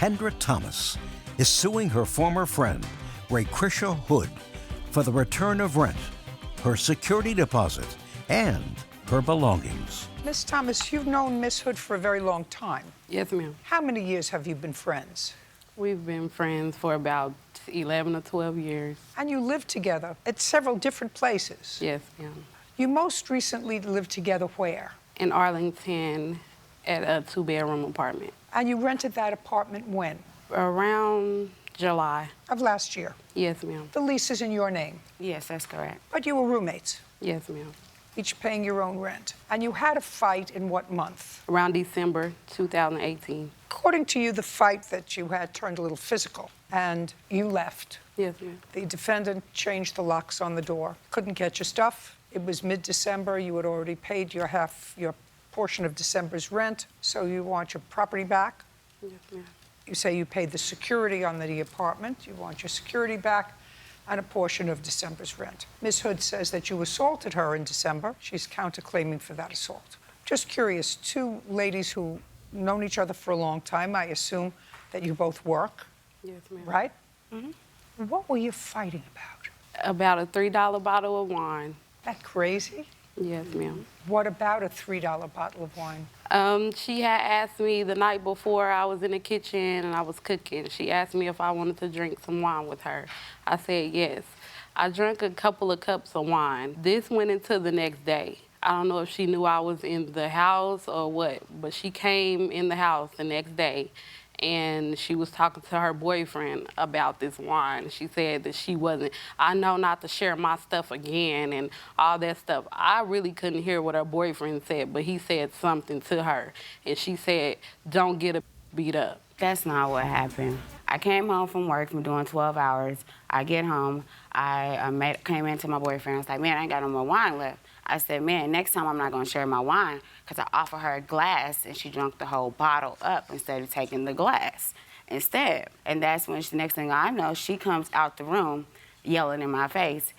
Kendra Thomas is suing her former friend, Raechrisha Hood, for the return of rent, her security deposit, and her belongings. Miss Thomas, you've known Miss Hood for a very long time. Yes, ma'am. How many years have you been friends? We've been friends for about 11 or 12 years. And you lived together at several different places. Yes, ma'am. You most recently lived together where? In Arlington at a 2-bedroom apartment. And you rented that apartment when? Around July. Of last year. Yes, ma'am. The lease is in your name. Yes, that's correct. But you were roommates, Yes, ma'am. each paying your own rent. And you had a fight in what month? Around December 2018. According to you, the fight that you had turned a little physical, and you left. Yes, ma'am. The defendant changed the locks on the door. Couldn't get your stuff. It was mid-December. You had already paid your portion of December's rent, so you want your property back. Yes, ma'am. You say you paid the security on the apartment. You want your security back and a portion of December's rent. Ms. Hood says that you assaulted her in December. She's counterclaiming for that assault. Just curious, two ladies who known each other for a long time, I assume that you both work, Yes, ma'am. right? Mm-hmm. What were you fighting about? About a $3 bottle of wine. That crazy? Yes, ma'am. What about a $3 bottle of wine? She had asked me the night before I was in the kitchen and I was cooking. She asked me if I wanted to drink some wine with her. I said yes. I drank a couple of cups of wine. This went into the next day. I don't know if she knew I was in the house or what, but she came in the house the next day and she was talking to her boyfriend about this wine. She said that she wasn't, I know not to share my stuff again and all that stuff. I really couldn't hear what her boyfriend said, but he said something to her. And she said, don't get beat up. That's not what happened. I came home from work from doing 12 hours. I get home, I came into my boyfriend. I was like, man, I ain't got no more wine left. I said, man, next time I'm not gonna share my wine, because I offered her a glass and she drank the whole bottle up instead of taking the glass instead. And that's when the next thing I know, she comes out the room yelling in my face.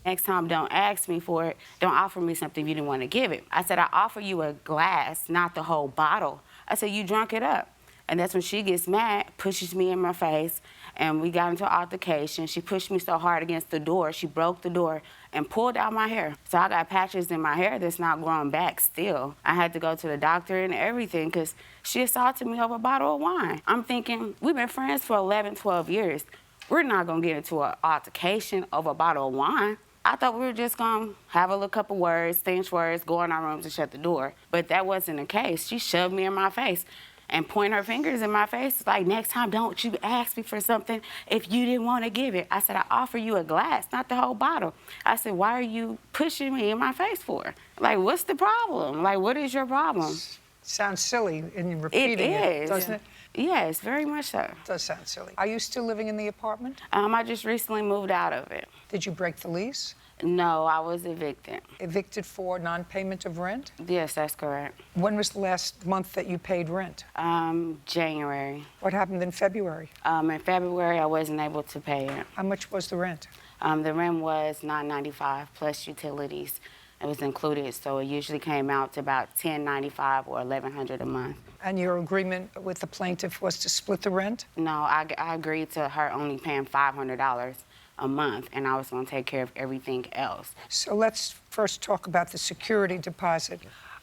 Next time, don't ask me for it. Don't offer me something you didn't want to give it. I said, I offer you a glass, not the whole bottle. I said, you drunk it up. And that's when she gets mad, pushes me in my face, and we got into an altercation. She pushed me so hard against the door, she broke the door and pulled out my hair. So I got patches in my hair that's not growing back still. I had to go to the doctor and everything because she assaulted me over a bottle of wine. I'm thinking, we've been friends for 11, 12 years. We're not gonna get into an altercation over a bottle of wine. I thought we were just gonna have a little couple words, exchange words, go in our rooms and shut the door. But that wasn't the case. She shoved me in my face and point her fingers in my face. Like, next time, don't you ask me for something if you didn't want to give it. I said, I offer you a glass, not the whole bottle. I said, why are you pushing me in my face for? Like, what's the problem? Like, what is your problem? Sounds silly in repeating it, doesn't it? Yes, very much so. It does sound silly. Are you still living in the apartment? I just recently moved out of it. Did you break the lease? No, I was evicted. Evicted for non-payment of rent? Yes, that's correct. When was the last month that you paid rent? January. What happened in February? In February, I wasn't able to pay it. How much was the rent? The rent was $9.95 plus utilities. It was included, so it usually came out to about $10.95 or $1,100 a month. And your agreement with the plaintiff was to split the rent? No, I agreed to her only paying $500 a month, and I was going to take care of everything else. So let's first talk about the security deposit.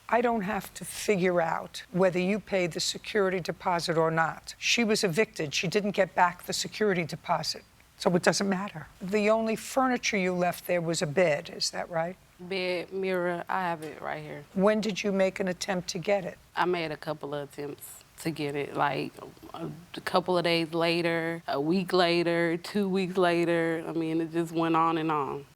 I don't have to figure out whether you paid the security deposit or not. She was evicted. She didn't get back the security deposit, so it doesn't matter. The only furniture you left there was a bed, is that right? Bed, mirror, I have it right here. When did you make an attempt to get it? I made a couple of attempts to get it, like a couple of days later, a week later, 2 weeks later. I mean, it just went on and on.